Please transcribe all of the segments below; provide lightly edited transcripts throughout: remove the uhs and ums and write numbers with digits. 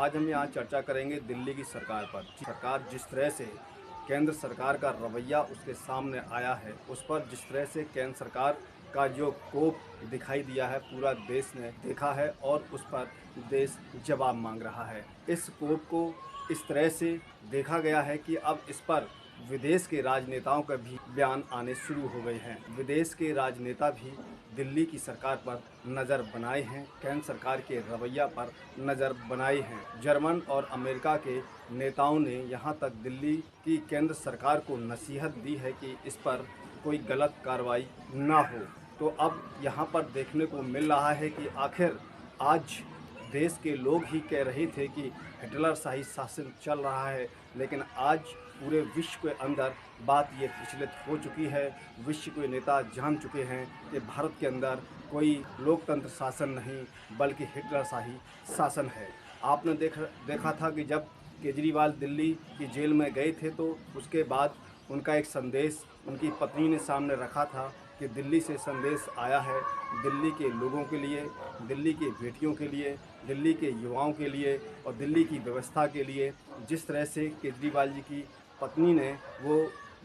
आज हम यहाँ चर्चा करेंगे दिल्ली की सरकार पर। सरकार जिस तरह से केंद्र सरकार का रवैया उसके सामने आया है, उस पर जिस तरह से केंद्र सरकार का जो कोप दिखाई दिया है, पूरा देश ने देखा है और उस पर देश जवाब मांग रहा है। इस कोप को इस तरह से देखा गया है कि अब इस पर विदेश के राजनेताओं का भी बयान आने शुरू हो गए हैं। विदेश के राजनेता भी दिल्ली की सरकार पर नज़र बनाए हैं, केंद्र सरकार के रवैया पर नज़र बनाए हैं। जर्मन और अमेरिका के नेताओं ने यहाँ तक दिल्ली की केंद्र सरकार को नसीहत दी है कि इस पर कोई गलत कार्रवाई ना हो। तो अब यहाँ पर देखने को मिल रहा है कि आखिर आज देश के लोग ही कह रहे थे कि हिटलर शाही शासन चल रहा है, लेकिन आज पूरे विश्व के अंदर बात ये प्रचलित हो चुकी है। विश्व के नेता जान चुके हैं कि भारत के अंदर कोई लोकतंत्र शासन नहीं बल्कि हिटलर शाही शासन है। आपने देखा था कि जब केजरीवाल दिल्ली की जेल में गए थे तो उसके बाद उनका एक संदेश उनकी पत्नी ने सामने रखा था कि दिल्ली से संदेश आया है, दिल्ली के लोगों के लिए, दिल्ली की बेटियों के लिए, दिल्ली के युवाओं के लिए और दिल्ली की व्यवस्था के लिए। जिस तरह से केजरीवाल जी की पत्नी ने वो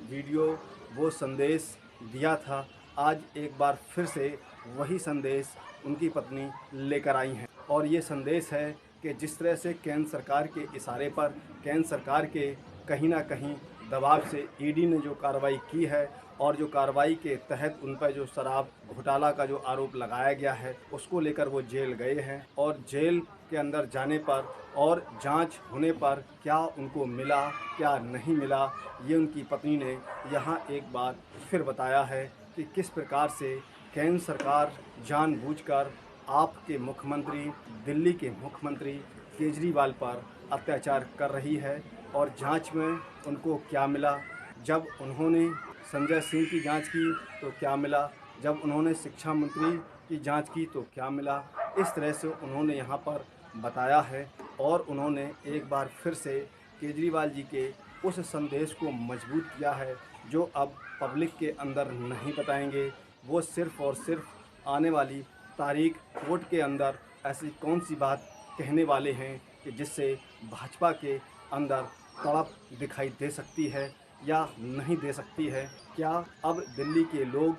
वीडियो, वो संदेश दिया था, आज एक बार फिर से वही संदेश उनकी पत्नी लेकर आई हैं। और ये संदेश है कि जिस तरह से केंद्र सरकार के इशारे पर, केंद्र सरकार के कहीं ना कहीं दबाव से ईडी ने जो कार्रवाई की है और जो कार्रवाई के तहत उन पर जो शराब घोटाला का जो आरोप लगाया गया है, उसको लेकर वो जेल गए हैं। और जेल के अंदर जाने पर और जांच होने पर क्या उनको मिला, क्या नहीं मिला, ये उनकी पत्नी ने यहाँ एक बार फिर बताया है कि किस प्रकार से केंद्र सरकार जानबूझकर आपके मुख्यमंत्री, दिल्ली के मुख्यमंत्री केजरीवाल पर अत्याचार कर रही है। और जांच में उनको क्या मिला, जब उन्होंने संजय सिंह की जांच की तो क्या मिला, जब उन्होंने शिक्षा मंत्री की जांच की तो क्या मिला, इस तरह से उन्होंने यहाँ पर बताया है। और उन्होंने एक बार फिर से केजरीवाल जी के उस संदेश को मजबूत किया है जो अब पब्लिक के अंदर नहीं बताएंगे। वो सिर्फ़ और सिर्फ आने वाली तारीख कोर्ट के अंदर ऐसी कौन सी बात कहने वाले हैं कि जिससे भाजपा के अंदर तड़प दिखाई दे सकती है या नहीं दे सकती है। क्या अब दिल्ली के लोग,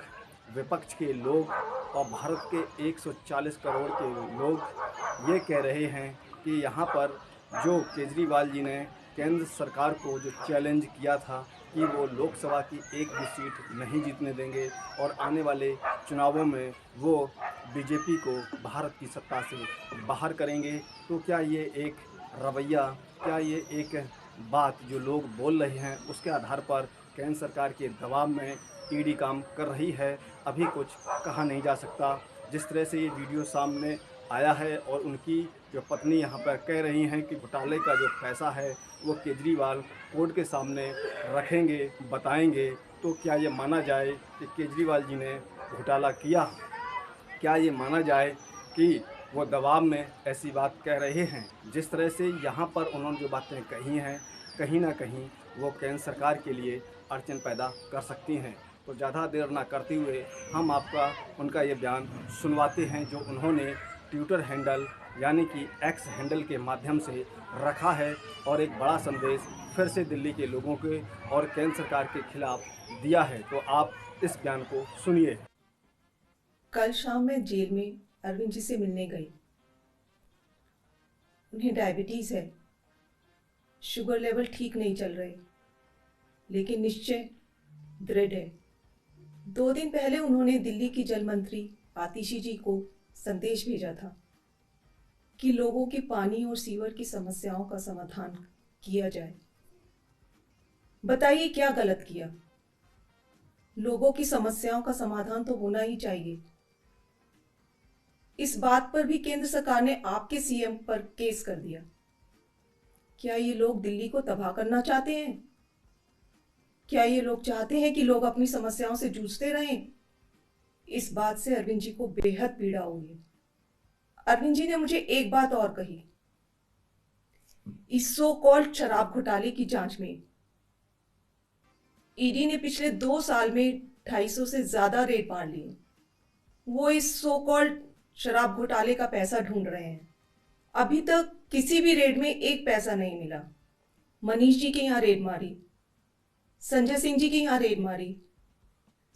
विपक्ष के लोग और भारत के 140 करोड़ के लोग ये कह रहे हैं कि यहाँ पर जो केजरीवाल जी ने केंद्र सरकार को जो चैलेंज किया था कि वो लोकसभा की एक भी सीट नहीं जीतने देंगे और आने वाले चुनावों में वो बीजेपी को भारत की सत्ता से बाहर करेंगे, तो क्या ये एक रवैया, क्या ये एक बात जो लोग बोल रहे हैं उसके आधार पर केंद्र सरकार के दबाव में ईडी काम कर रही है, अभी कुछ कहा नहीं जा सकता। जिस तरह से ये वीडियो सामने आया है और उनकी जो पत्नी यहाँ पर कह रही हैं कि घोटाले का जो पैसा है वो केजरीवाल कोर्ट के सामने रखेंगे, बताएंगे, तो क्या ये माना जाए कि केजरीवाल जी ने घोटाला किया? क्या ये माना जाए कि वो दबाव में ऐसी बात कह रहे हैं? जिस तरह से यहाँ पर उन्होंने जो बातें कही हैं, कहीं ना कहीं वो केंद्र सरकार के लिए अड़चन पैदा कर सकती हैं। तो ज़्यादा देर ना करते हुए हम आपका उनका ये बयान सुनवाते हैं जो उन्होंने ट्विटर हैंडल यानी कि एक्स हैंडल के माध्यम से रखा है और एक बड़ा संदेश फिर से दिल्ली के लोगों के और केंद्र सरकार के खिलाफ दिया है। तो आप इस बयान को सुनिए। कल शाम मैं जेल में अरविंद जी से मिलने गई। उन्हें डायबिटीज है, शुगर लेवल ठीक नहीं चल रहे, लेकिन निश्चय दृढ़ है। 2 दिन पहले उन्होंने दिल्ली की जल मंत्री आतिशी जी को संदेश भेजा था कि लोगों की पानी और सीवर की समस्याओं का समाधान किया जाए। बताइए क्या गलत किया? लोगों की समस्याओं का समाधान तो होना ही चाहिए। इस बात पर भी केंद्र सरकार ने आपके सीएम पर केस कर दिया। क्या ये लोग दिल्ली को तबाह करना चाहते हैं? क्या ये लोग चाहते हैं कि लोग अपनी समस्याओं से जूझते रहें? इस बात से अरविंद जी को बेहद पीड़ा हुई। अरविंद जी ने मुझे एक बात और कही। इस सो कॉल्ड शराब घोटाले की जांच में ईडी ने पिछले 2 साल में 250 से ज्यादा रेड मार लिए। वो इस सो कॉल्ड शराब घोटाले का पैसा ढूंढ रहे हैं अभी तक किसी भी रेड में एक पैसा नहीं मिला। मनीष जी के यहाँ रेड मारी, संजय सिंह जी के यहाँ रेड मारी,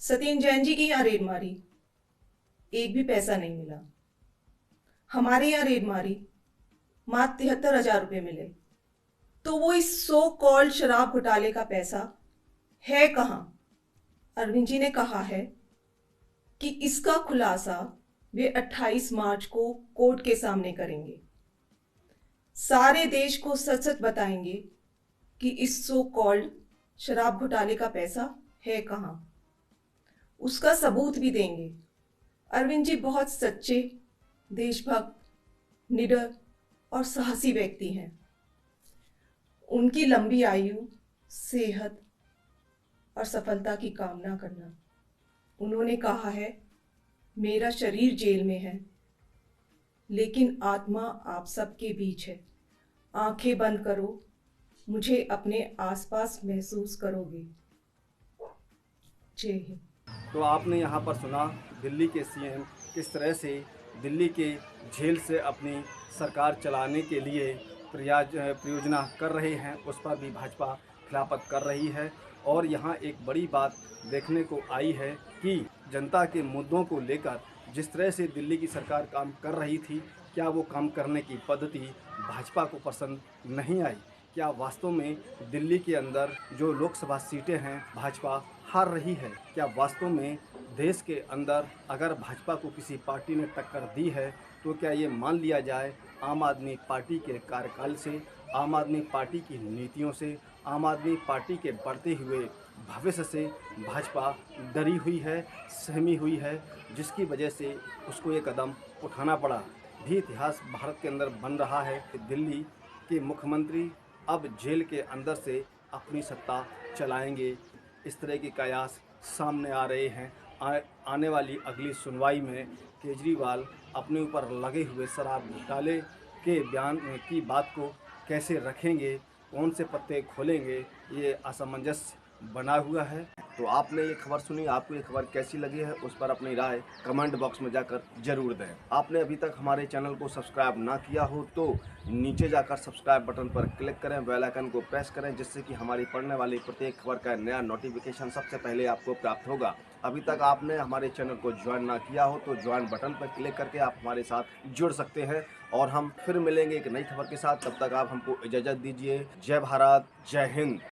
सत्येंद्र जैन जी के यहाँ रेड मारी, एक भी पैसा नहीं मिला। हमारे यहाँ रेड मारी, मात्र 73,000 रुपये मिले। तो वो इस सो कॉल्ड शराब घोटाले का पैसा है कहाँ? अरविंद जी ने कहा है कि इसका खुलासा वे 28 मार्च को कोर्ट के सामने करेंगे। सारे देश को सच सच बताएंगे कि इस सो कॉल्ड शराब घोटाले का पैसा है कहाँ। उसका सबूत भी देंगे। अरविंद जी बहुत सच्चे, देशभक्त, निडर और साहसी व्यक्ति हैं। उनकी लंबी आयु, सेहत और सफलता की कामना करना। उन्होंने कहा है, मेरा शरीर जेल में है लेकिन आत्मा आप सबके बीच है। आंखें बंद करो, मुझे अपने आसपास महसूस करोगे। जय हिंद। तो आपने यहाँ पर सुना दिल्ली के सीएम किस तरह से दिल्ली के जेल से अपनी सरकार चलाने के लिए प्रयोजना कर रहे हैं, उस पर भी भाजपा खिलाफत कर रही है। और यहाँ एक बड़ी बात देखने को आई है कि जनता के मुद्दों को लेकर जिस तरह से दिल्ली की सरकार काम कर रही थी, क्या वो काम करने की पद्धति भाजपा को पसंद नहीं आई? क्या वास्तव में दिल्ली के अंदर जो लोकसभा सीटें हैं भाजपा हार रही है? क्या वास्तव में देश के अंदर अगर भाजपा को किसी पार्टी ने टक्कर दी है तो क्या ये मान लिया जाए आम आदमी पार्टी के कार्यकाल से, आम आदमी पार्टी की नीतियों से, आम आदमी पार्टी के बढ़ते हुए भविष्य से भाजपा डरी हुई है, सहमी हुई है, जिसकी वजह से उसको ये कदम उठाना पड़ा। भी इतिहास भारत के अंदर बन रहा है कि दिल्ली के मुख्यमंत्री अब जेल के अंदर से अपनी सत्ता चलाएंगे। इस तरह के कयास सामने आ रहे हैं। आने वाली अगली सुनवाई में केजरीवाल अपने ऊपर लगे हुए शराब घोटाले के बयान की बात को कैसे रखेंगे, कौन से पत्ते खोलेंगे, ये असमंजस बना हुआ है। तो आपने ये खबर सुनी, आपको ये खबर कैसी लगी है उस पर अपनी राय कमेंट बॉक्स में जाकर जरूर दें। आपने अभी तक हमारे चैनल को सब्सक्राइब ना किया हो तो नीचे जाकर सब्सक्राइब बटन पर क्लिक करें, बेल आइकन को प्रेस करें, जिससे कि हमारी पढ़ने वाली प्रत्येक खबर का नया नोटिफिकेशन सबसे पहले आपको प्राप्त होगा। अभी तक आपने हमारे चैनल को ज्वाइन ना किया हो तो ज्वाइन बटन पर क्लिक करके आप हमारे साथ जुड़ सकते हैं। और हम फिर मिलेंगे एक नई खबर के साथ, तब तक आप हमको इजाज़त दीजिए। जय भारत, जय हिंद।